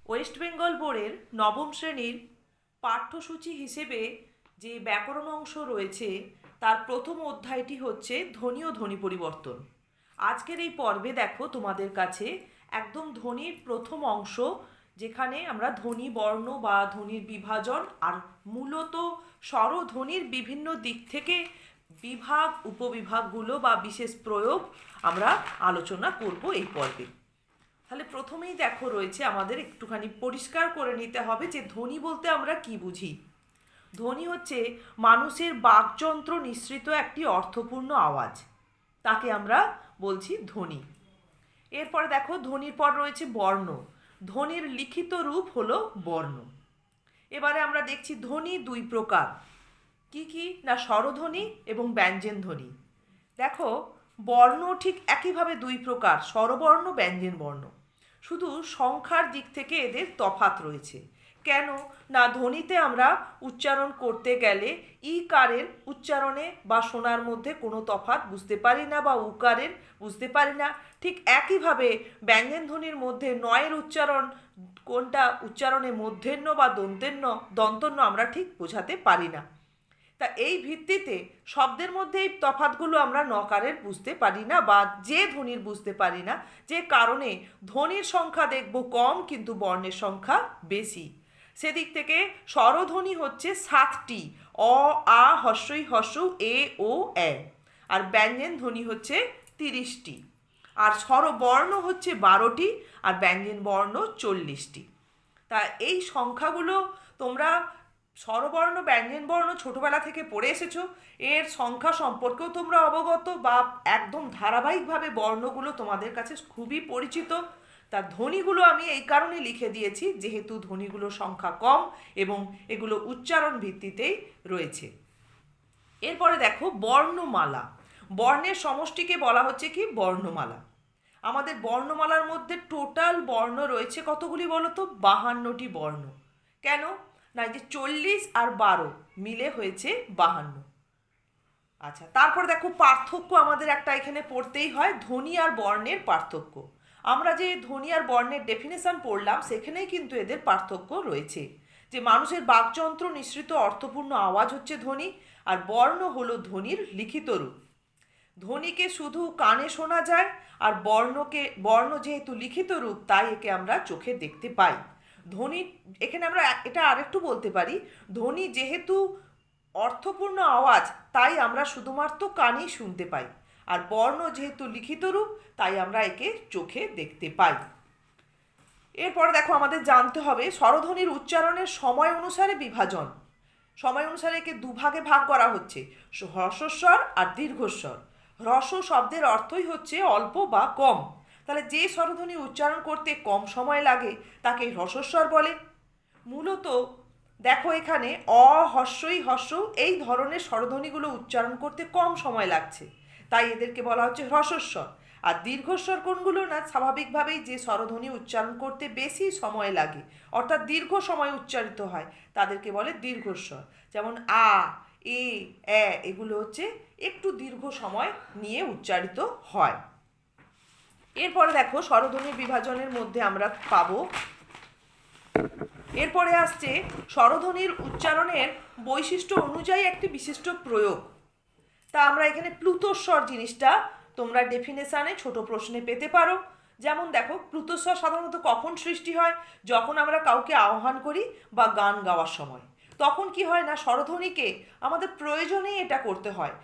West Bengal বোর্ডের নবম শ্রেণীর পাঠ্যসূচি হিসেবে যে ব্যাকরণ অংশ রয়েছে তার প্রথম অধ্যায়টি হচ্ছে ধ্বনি ও ধ্বনি পরিবর্তন। আজকের এই পর্বে দেখো তোমাদের কাছে একদম ধ্বনির প্রথম অংশ, যেখানে আমরা ধ্বনি বর্ণ বা ধ্বনির বিভাজন আর মূলত স্বরধ্বনির বিভিন্ন দিক থেকে বিভাগ উপবিভাগগুলো বা বিশেষ প্রয়োগ আমরা আলোচনা করব এই পর্বে। তাহলে প্রথমেই দেখো রয়েছে, আমাদের একটুখানি পরিষ্কার করে নিতে হবে যে ধ্বনি বলতে আমরা কি বুঝি। ধ্বনি হচ্ছে মানুষের বাকযন্ত্র নিঃসৃত একটি অর্থপূর্ণ আওয়াজ, তাকে আমরা বলছি ধ্বনি। এরপরে দেখো ধ্বনির পর রয়েছে বর্ণ। ধ্বনির লিখিত রূপ হলো বর্ণ। এবারে আমরা দেখছি ধ্বনি দুই প্রকার, কি কি না স্বরধ্বনি এবং ব্যঞ্জন ধ্বনি। দেখো বর্ণ ঠিক একইভাবে দুই প্রকার, স্বরবর্ণ ব্যঞ্জন বর্ণ, শুধু সংখ্যার দিক থেকে এদের তফাৎ রয়েছে। কেন না ধ্বনিতে আমরা উচ্চারণ করতে গেলে ইকারের উচ্চারণে বা শোনার মধ্যে কোনো তফাৎ বুঝতে পারি না বা উকারের বুঝতে পারি না। ঠিক একইভাবে ব্যঞ্জন ধ্বনির মধ্যে নয়ের উচ্চারণ কোনটা উচ্চারণে মূর্ধন্য বা দন্তন্য আমরা ঠিক বোঝাতে পারি না। তা এই ভিত্তিতে শব্দের মধ্যে এই তফাৎগুলো আমরা নকারের বুঝতে পারি না বা যে ধ্বনির বুঝতে পারি না, যে কারণে ধ্বনির সংখ্যা দেখব কম কিন্তু বর্ণের সংখ্যা বেশি। সেদিক থেকে স্বরধ্বনি হচ্ছে 7টি, অ আ হস্যই হস্য এ ও এ, আর ব্যঞ্জন ধ্বনি হচ্ছে 30টি, আর স্বরবর্ণ হচ্ছে 12টি, আর ব্যঞ্জন বর্ণ 40টি। তা এই সংখ্যাগুলো তোমরা স্বরবর্ণ ব্যঞ্জন বর্ণ ছোটবেলা থেকে পড়ে এসেছো, এর সংখ্যা সম্পর্কেও তোমরা অবগত বা একদম ধারাবাহিকভাবে বর্ণগুলো তোমাদের কাছে খুবই পরিচিত। তার ধ্বনিগুলো আমি এই কারণে লিখে দিয়েছি যেহেতু ধ্বনিগুলোর সংখ্যা কম এবং এগুলো উচ্চারণ ভিত্তিতেই রয়েছে। এরপরে দেখো বর্ণমালা। বর্ণের সমষ্টিকে বলা হচ্ছে কি বর্ণমালা। আমাদের বর্ণমালার মধ্যে টোটাল বর্ণ রয়েছে কতগুলি বলো তো? 52টি বর্ণ। কেন না, যে 40 আর 12 মিলে হয়েছে 52। আচ্ছা, তারপর দেখো পার্থক্য আমাদের একটা এখানে পড়তেই হয়, ধ্বনি আর বর্ণের পার্থক্য। আমরা যে ধ্বনি আর বর্ণের ডেফিনেশন পড়লাম সেখানেই কিন্তু এদের পার্থক্য রয়েছে, যে মানুষের বাকযন্ত্র নিঃসৃত অর্থপূর্ণ আওয়াজ হচ্ছে ধ্বনি, আর বর্ণ হলো ধ্বনির লিখিত রূপ। ধ্বনিকে শুধু কানে শোনা যায়, আর বর্ণ যেহেতু লিখিত রূপ তাই একে আমরা চোখে দেখতে পাই। ধ্বনি, এখানে আমরা এটা আরেকটু বলতে পারি, ধ্বনি যেহেতু অর্থপূর্ণ আওয়াজ তাই আমরা শুধুমাত্র কানেই শুনতে পাই, আর বর্ণ যেহেতু লিখিত রূপ তাই আমরা একে চোখে দেখতে পাই। এরপরে দেখো আমাদের জানতে হবে স্বরধ্বনির উচ্চারণের সময় অনুসারে বিভাজন। সময় অনুসারে একে দুভাগে ভাগ করা হচ্ছে, হ্রস্বস্বর আর দীর্ঘস্বর। হ্রস্ব শব্দের অর্থই হচ্ছে অল্প বা কম। তাহলে যে স্বরধ্বনি উচ্চারণ করতে কম সময় লাগে তাকে হ্রস্বস্বর বলে। মূলত দেখো এখানে অ হস্যই হস্য এই ধরনের স্বরধ্বনিগুলো উচ্চারণ করতে কম সময় লাগছে, তাই এদেরকে বলা হচ্ছে হ্রস্বস্বর। আর দীর্ঘস্বর কোনগুলো না, স্বাভাবিকভাবেই যে স্বরধ্বনি উচ্চারণ করতে বেশি সময় লাগে অর্থাৎ দীর্ঘ সময় উচ্চারিত হয় তাদেরকে বলে দীর্ঘস্বর। যেমন আ, এ, এ এগুলো হচ্ছে একটু দীর্ঘ সময় নিয়ে উচ্চারিত হয়। এরপরে দেখো স্বরধ্বনির বিভাজনের মধ্যে আমরা পাবো, এরপরে আসছে স্বরধ্বনির উচ্চারণের বৈশিষ্ট্য অনুযায়ী একটি বিশিষ্ট প্রয়োগ। তা আমরা এখানে প্লুতস্বর জিনিসটা তোমরা ডেফিনেশানে ছোট প্রশ্নে পেতে পারো। যেমন দেখো প্লুতস্বর সাধারণত কখন সৃষ্টি হয়? যখন আমরা কাউকে আহ্বান করি বা গান গাওয়ার সময়। তখন কি হয় না, স্বরধ্বনিকে আমাদের প্রয়োজনেই এটা করতে হয়।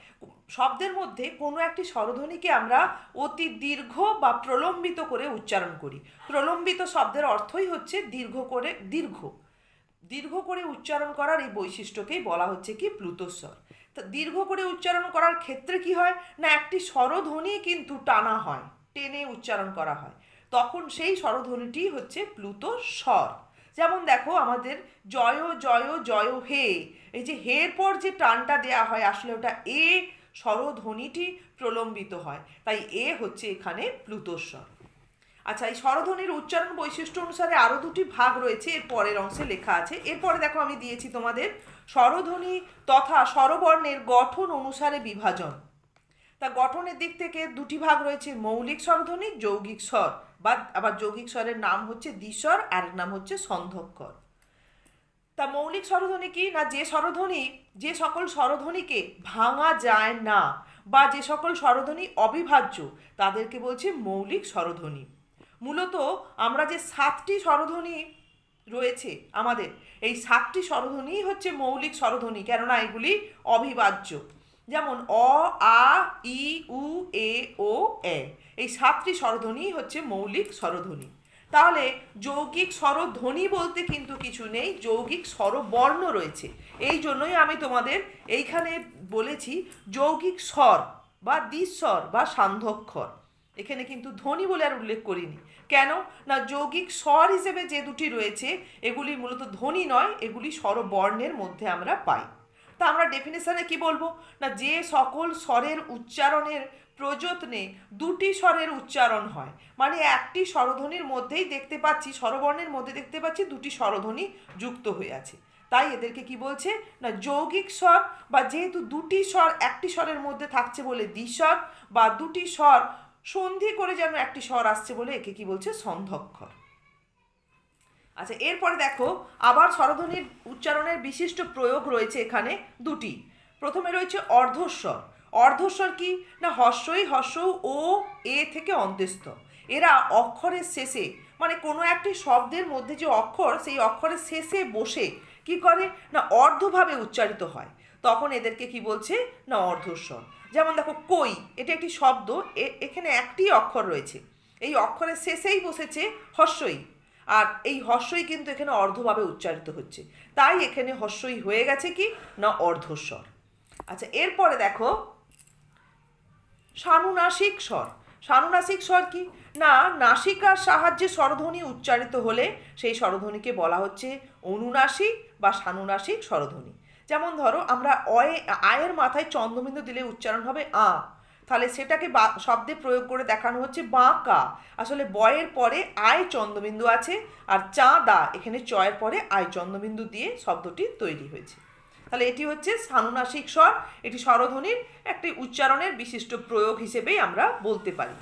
শব্দের মধ্যে কোনো একটি স্বরধ্বনিকে আমরা অতি দীর্ঘ বা প্রলম্বিত করে উচ্চারণ করি। প্রলম্বিত শব্দের অর্থই হচ্ছে দীর্ঘ করে উচ্চারণ করার এই বৈশিষ্ট্যকেই বলা হচ্ছে কি প্লুতস্বর। তো দীর্ঘ করে উচ্চারণ করার ক্ষেত্রে কি হয় না, একটি স্বরধ্বনি কিন্তু টানা হয়, টেনে উচ্চারণ করা হয়, তখন সেই স্বরধ্বনিটি হচ্ছে প্লুতস্বর। যেমন দেখো আমাদের জয় জয় জয় হে, এই যে হের পর যে টানটা দেয়া হয় আসলে ওটা এ স্বরধ্বনিটি প্রলম্বিত হয়, তাই এ হচ্ছে এখানে প্লুতস্বর। আচ্ছা, এই স্বরধ্বনির উচ্চারণ বৈশিষ্ট্য অনুসারে আরও দুটি ভাগ রয়েছে, এর পরের অংশে লেখা আছে। এরপরে দেখো আমি দিয়েছি তোমাদের স্বরধ্বনি তথা স্বরবর্ণের গঠন অনুসারে বিভাজন। তা গঠনের দিক থেকে দুটি ভাগ রয়েছে, মৌলিক স্বরধ্বনি, যৌগিক স্বর বা আবার যৌগিক স্বরের নাম হচ্ছে দ্বিস্বর, আর নাম হচ্ছে সন্ধক্ষর। তা মৌলিক স্বরধ্বনি কি না, যে সকল স্বরধ্বনিকে ভাঙা যায় না বা যে সকল স্বরধ্বনি অবিভাজ্য তাদেরকে বলছে মৌলিক স্বরধ্বনি। মূলত আমরা যে 7টি স্বরধ্বনি রয়েছে আমাদের, এই 7টি স্বরধ্বনিই হচ্ছে মৌলিক স্বরধ্বনি, কেননা এগুলি অবিভাজ্য। যেমন অ, আ, ই, উ, এ, ও, এ, এই 7টি স্বরধ্বনিই হচ্ছে মৌলিক স্বরধ্বনি। তাহলে যৌগিক স্বরধ্বনি বলতে কিন্তু কিছু নেই, যৌগিক স্বরবর্ণ রয়েছে। এই জন্যই আমি তোমাদের এইখানে বলেছি যৌগিক স্বর বা দ্বিস্বর বা সান্ধ্যক্ষর। এখানে কিন্তু ধ্বনি বলে আর উল্লেখ করিনি। কেন না, যৌগিক স্বর হিসেবে যে দুটি রয়েছে এগুলি মূলত ধ্বনি নয়, এগুলি স্বরবর্ণের মধ্যে আমরা পাই। তা আমরা ডেফিনেশনে কি বলবো না, যে সকল স্বরের উচ্চারণের প্রযত্নে দুটি স্বরের উচ্চারণ হয়, মানে একটি স্বরধ্বনির মধ্যেই দেখতে পাচ্ছি, স্বরবর্ণের মধ্যে দেখতে পাচ্ছি দুটি স্বরধ্বনি যুক্ত হয়ে আছে, তাই এদেরকে কি বলছে না যৌগিক স্বর। বা যেহেতু দুটি স্বর একটি স্বরের মধ্যে থাকছে বলে দ্বিস্বর, বা দুটি স্বর সন্ধি করে যেন একটি স্বর আসছে বলে একে কি বলছে সন্ধক্ষর। আচ্ছা, এরপরে দেখো আবার স্বরধ্বনির উচ্চারণের বিশিষ্ট প্রয়োগ রয়েছে এখানে দুটি। প্রথমে রয়েছে অর্ধস্বর। অর্ধস্বর কি না, হস্যই হস্য ও এ থেকে অন্ত্যস্ত, এরা অক্ষরের শেষে মানে কোনো একটি শব্দের মধ্যে যে অক্ষর, সেই অক্ষরের শেষে বসে কি করে না অর্ধভাবে উচ্চারিত হয়, তখন এদেরকে কি বলছে না অর্ধস্বর। যেমন দেখো কই, এটা একটি শব্দ, এখানে একটি অক্ষর রয়েছে, এই অক্ষরের শেষেই বসেছে হস্যই, আর এই হস্যই কিন্তু এখানে অর্ধভাবে উচ্চারিত হচ্ছে, তাই এখানে হস্যই হয়ে গেছে কি না অর্ধস্বর। আচ্ছা, এরপরে দেখো সানুনাসিক স্বর। সানুনাসিক স্বর কি না, নাসিকার সাহায্যে স্বরধ্বনি উচ্চারিত হলে সেই স্বরধ্বনিকে বলা হচ্ছে অনুনাসিক বা সানুনাসিক স্বরধ্বনি। যেমন ধরো আমরা আয়ের মাথায় চন্দ্রবিন্দু দিলে উচ্চারণ হবে আ, তাহলে সেটাকে শব্দে প্রয়োগ করে দেখানো হচ্ছে বাঁকা। আসলে বয়ের পরে আয় চন্দ্রবিন্দু আছে, আর চা দা এখানে চয়ের পরে আয় চন্দ্রবিন্দু দিয়ে শব্দটি তৈরি হয়েছে। তাহলে এটি হচ্ছে সানুনাসিক স্বর, এটি স্বরধ্বনির একটি উচ্চারণের বিশিষ্ট প্রয়োগ হিসেবেই আমরা বলতে পারি।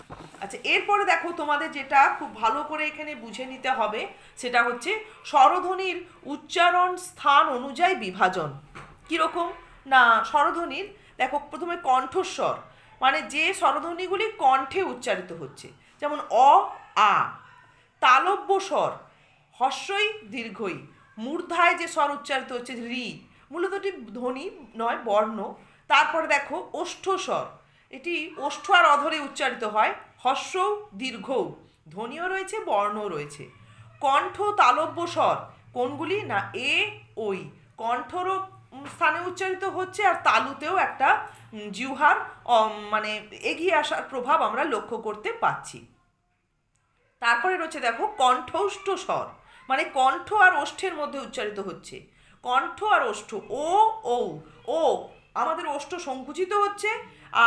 আচ্ছা, এরপরে দেখো তোমাদের যেটা খুব ভালো করে এখানে বুঝে নিতে হবে সেটা হচ্ছে স্বরধ্বনির উচ্চারণ স্থান অনুযায়ী বিভাজন। কীরকম না, স্বরধ্বনির দেখো প্রথমে কণ্ঠস্বর, মানে যে স্বরধ্বনিগুলি কণ্ঠে উচ্চারিত হচ্ছে, যেমন অ, আ। তালব্য স্বর, হস্যই দীর্ঘই। মূর্ধায় যে স্বর উচ্চারিত হচ্ছে রি, মূলত এটি ধ্বনি নয় বর্ণ। তারপরে দেখো ওষ্ঠস্বর, এটি ওষ্ঠ আর অধরে উচ্চারিত হয়, হস্য দীর্ঘ, ধ্বনিও রয়েছে বর্ণও রয়েছে। কণ্ঠ তালব্য স্বর কোনগুলি না এ ওই, কণ্ঠরও স্থানে উচ্চারিত হচ্ছে, আর তালুতেও একটা জিহ্বার মানে এগিয়ে আসার প্রভাব আমরা লক্ষ্য করতে পাচ্ছি। তারপরে রয়েছে দেখো কণ্ঠস্থ স্বর, মানে কণ্ঠ আর ওষ্ঠের মধ্যে উচ্চারিত হচ্ছে, কণ্ঠ আর ওষ্ঠ ও ও ও, আমাদের ওষ্ঠ সংকুচিত হচ্ছে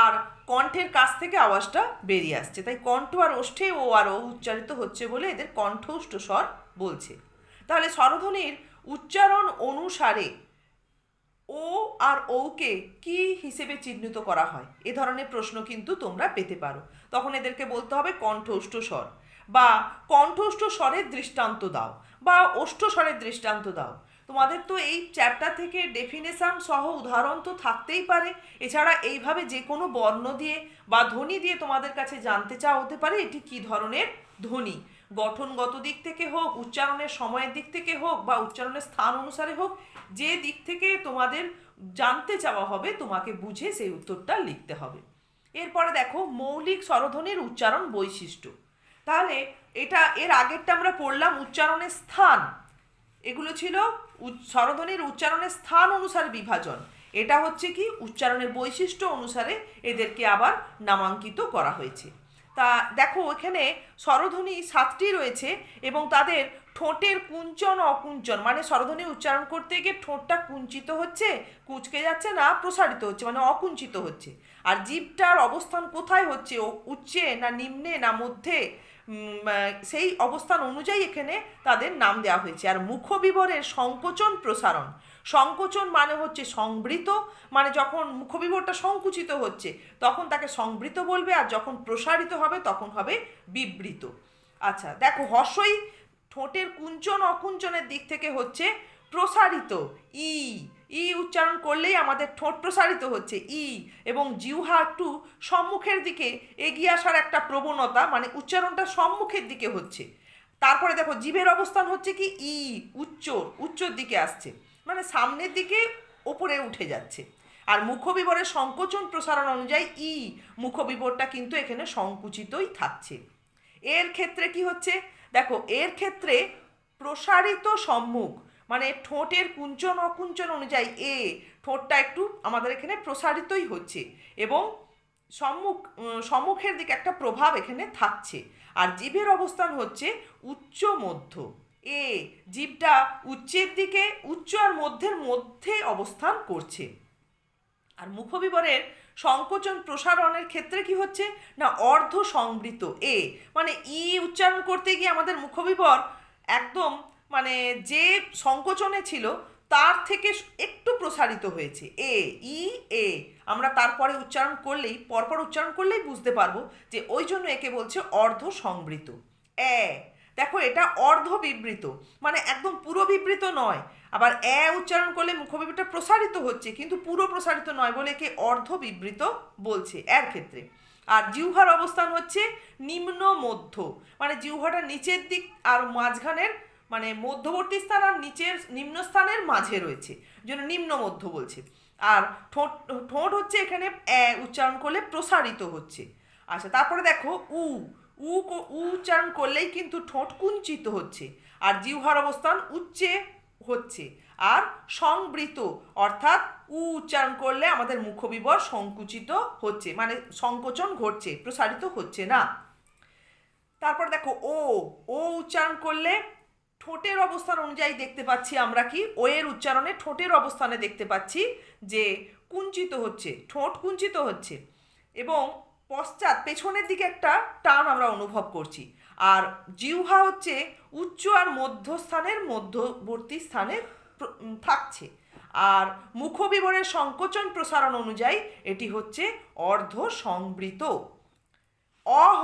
আর কণ্ঠের কাছ থেকে আওয়াজটা বেরিয়ে আসছে, তাই কণ্ঠ আর ওষ্ঠে ও আর ও উচ্চারিত হচ্ছে বলে এদের কণ্ঠস্থ স্বর বলছে। তাহলে স্বরধ্বনির উচ্চারণ অনুসারে ও আর ওকে কি হিসেবে চিহ্নিত করা হয়, এ ধরনের প্রশ্ন কিন্তু তোমরা পেতে পারো। তখন এদেরকে বলতে হবে কণ্ঠস্থ স্বর, বা কণ্ঠস্থ স্বরের দৃষ্টান্ত দাও, বা ওষ্ঠ স্বরের দৃষ্টান্ত দাও। তোমাদের তো এই চ্যাপ্টার থেকে ডেফিনেশন সহ উদাহরণ তো থাকতেই পারে, এছাড়া এইভাবে যে কোনো বর্ণ দিয়ে বা ধ্বনি দিয়ে তোমাদের কাছে জানতে চাওয়া হতে পারে এটি কী ধরনের ধ্বনি, গঠনগত দিক থেকে হোক, উচ্চারণের সময়ের দিক থেকে হোক, বা উচ্চারণের স্থান অনুসারে হোক, যে দিক থেকে তোমাদের জানতে চাওয়া হবে তোমাকে বুঝে সেই উত্তরটা লিখতে হবে। এরপরে দেখো মৌলিক স্বরধ্বনির উচ্চারণ বৈশিষ্ট্য। তাহলে এটা এর আগেরটা আমরা পড়লাম উচ্চারণের স্থান, এগুলো ছিল স্বরধ্বনির উচ্চারণের স্থান অনুসারে বিভাজন, এটা হচ্ছে কি উচ্চারণের বৈশিষ্ট্য অনুসারে এদেরকে আবার নামাঙ্কিত করা হয়েছে। তা দেখো এখানে স্বরধ্বনি 7টি রয়েছে এবং তাদের ঠোঁটের কুঞ্চন অকুঞ্চন, মানে স্বরধ্বনি উচ্চারণ করতে গিয়ে ঠোঁটটা কুঞ্চিত হচ্ছে, কুঁচকে যাচ্ছে না প্রসারিত হচ্ছে, মানে অকুঞ্চিত হচ্ছে। আর জিভটার অবস্থান কোথায় হচ্ছে, উচ্চে না নিম্নে না মধ্যে, সেই অবস্থান অনুযায়ী এখানে তাদের নাম দেওয়া হয়েছে। আর মুখবিবরের সংকোচন প্রসারণ, সংকোচন মানে হচ্ছে সংবৃত, মানে যখন মুখবিবরটা সংকুচিত হচ্ছে তখন তাকে সংবৃত বলবে, আর যখন প্রসারিত হবে তখন হবে বিবৃত। আচ্ছা দেখো, হর্ষই ঠোঁটের কুঞ্চন অকুঞ্চনের দিক থেকে হচ্ছে প্রসারিত। ই ই উচ্চারণ করলেই আমাদের ঠোঁট প্রসারিত হচ্ছে ই, এবং জিহ্বা একটু সম্মুখের দিকে এগিয়ে আসার একটা প্রবণতা, মানে উচ্চারণটা সম্মুখের দিকে হচ্ছে। তারপরে দেখো জিভের অবস্থান হচ্ছে কি ই, উচ্চর দিকে আসছে, মানে সামনের দিকে ওপরে উঠে যাচ্ছে। আর মুখবিবরের সংকোচন প্রসারণ অনুযায়ী ই মুখবিবরটা কিন্তু এখানে সংকুচিতই থাকছে। এর ক্ষেত্রে কি হচ্ছে দেখো, এর ক্ষেত্রে প্রসারিত সম্মুখ, মানে ঠোঁটের কুঞ্চন অকুঞ্চন অনুযায়ী ঠোঁটটা একটু আমাদের এখানে প্রসারিতই হচ্ছে, এবং সম্মুখের দিকে একটা প্রভাব এখানে থাকছে। আর জিভের অবস্থান হচ্ছে উচ্চ মধ্য। জিভটা উচ্চের দিকে, উচ্চ আর মধ্যের মধ্যে অবস্থান করছে। আর মুখবিবরের সংকোচন প্রসারণের ক্ষেত্রে কি হচ্ছে না, অর্ধ সংবৃত মানে উচ্চারণ করতে গিয়ে আমাদের মুখবিবর একদম মানে যে সংকোচনে ছিল তার থেকে একটু প্রসারিত হয়েছে এ আমরা তারপরে উচ্চারণ করলেই, পরপর উচ্চারণ করলেই বুঝতে পারবো যে ওই জন্য একে বলছে অর্ধ সংবৃত। দেখো এটা অর্ধ বিবৃত, মানে একদম পুরো বিবৃত নয়। আবার উচ্চারণ করলে মুখবিবরটা প্রসারিত হচ্ছে কিন্তু পুরো প্রসারিত নয় বলে একে অর্ধ বিবৃত বলছে এর ক্ষেত্রে। আর জিহ্বার অবস্থান হচ্ছে নিম্ন মধ্য, মানে জিহ্বাটা নিচের দিক আর মাঝখানের, মানে মধ্যবর্তী স্থান আর নিচের নিম্ন স্থানের মাঝে রয়েছে, জন্য নিম্ন মধ্য বলছে। আর ঠোঁট হচ্ছে এখানে উচ্চারণ করলে প্রসারিত হচ্ছে। আচ্ছা তারপরে দেখো উ উচ্চারণ করলেই কিন্তু ঠোঁট কুঞ্চিত হচ্ছে, আর জিহ্বার অবস্থান উচ্চে হচ্ছে। আর সংবৃত অর্থাৎ উচ্চারণ করলে আমাদের মুখবিবর সংকুচিত হচ্ছে, মানে সংকোচন ঘটছে, প্রসারিত হচ্ছে না। তারপর দেখো ও উচ্চারণ করলে ঠোঁটের অবস্থান অনুযায়ী দেখতে পাচ্ছি আমরা কি এর উচ্চারণে ঠোঁটের অবস্থানে দেখতে পাচ্ছি যে কুঞ্চিত হচ্ছে, ঠোঁট কুঞ্চিত হচ্ছে, এবং পশ্চাৎ পেছনের দিকে একটা টান আমরা অনুভব করছি। আর জিহ্বা হচ্ছে উচ্চ আর মধ্যস্থানের মধ্যবর্তী স্থানে থাকছে। আর মুখবিবরের সংকোচন প্রসারণ অনুযায়ী এটি হচ্ছে অর্ধ সংবৃত।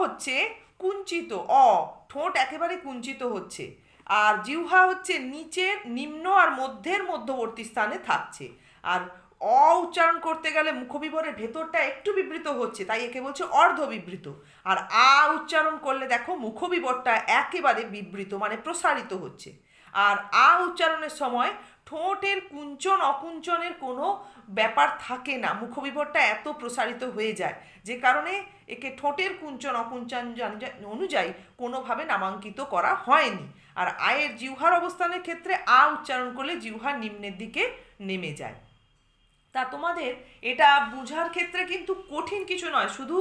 হচ্ছে কুঞ্চিত, ঠোঁট একেবারে কুঞ্চিত হচ্ছে, আর জিহ্বা হচ্ছে নিচের নিম্ন আর মধ্যের মধ্যবর্তী স্থানে থাকছে। আর উচ্চারণ করতে গেলে মুখবিবরের ভেতরটা একটু বিবৃত হচ্ছে, তাই একে বলছে অর্ধ বিবৃত। আর উচ্চারণ করলে দেখো মুখবিবরটা একেবারে বিবৃত, মানে প্রসারিত হচ্ছে। আর উচ্চারণের সময় ঠোঁটের কুঞ্চন অকুঞ্চনের কোনো ব্যাপার থাকে না, মুখবিবরটা এত প্রসারিত হয়ে যায় যে কারণে একে ঠোঁটের কুঞ্চন অকুঞ্চন অনুযায়ী কোনোভাবে নামাঙ্কিত করা হয়নি। আর জিহ্বার অবস্থানের ক্ষেত্রে উচ্চারণ করলে জিহ্বা নিম্নের দিকে নেমে যায়। তা তোমাদের এটা বোঝার ক্ষেত্রে কিন্তু কঠিন কিছু নয়, শুধু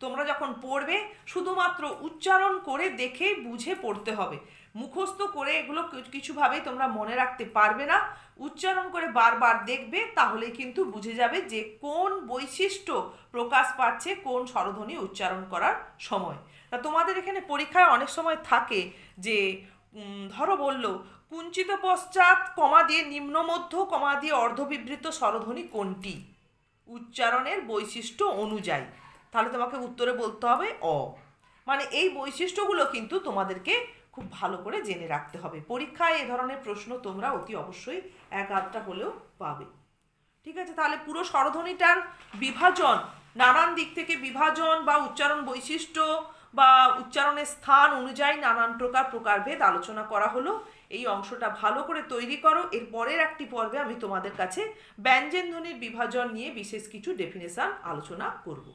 তোমরা যখন পড়বে শুধুমাত্র উচ্চারণ করে দেখে বুঝে পড়তে হবে। মুখস্থ করে এগুলো কিছুভাবেই তোমরা মনে রাখতে পারবে না। উচ্চারণ করে বারবার দেখবে, তাহলেই কিন্তু বুঝে যাবে যে কোন বৈশিষ্ট্য প্রকাশ পাচ্ছে কোন স্বরধ্বনি উচ্চারণ করার সময়। তা তোমাদের এখানে পরীক্ষায় অনেক সময় থাকে যে ধরো বললো কুঞ্চিত পশ্চাৎ কমা দিয়ে নিম্ন মধ্য কমা দিয়ে অর্ধবিবৃত স্বরধ্বনি কোনটি উচ্চারণের বৈশিষ্ট্য অনুযায়ী, তাহলে তোমাকে উত্তরে বলতে হবে মানে এই বৈশিষ্ট্যগুলো কিন্তু তোমাদেরকে খুব ভালো করে জেনে রাখতে হবে। পরীক্ষায় এ ধরনের প্রশ্ন তোমরা অতি অবশ্যই এক আধটা হলেও পাবে। ঠিক আছে, তাহলে পুরো স্বরধ্বনিটার বিভাজন, নানান দিক থেকে বিভাজন বা উচ্চারণ বৈশিষ্ট্য বা উচ্চারণের স্থান অনুযায়ী নানান প্রকারভেদ আলোচনা করা হলো। এই অংশটা ভালো করে তৈরি করো। এর পরের একটি পর্বে আমি তোমাদের কাছে ব্যঞ্জনধ্বনির বিভাজন নিয়ে বিশেষ কিছু ডেফিনেশন আলোচনা করব।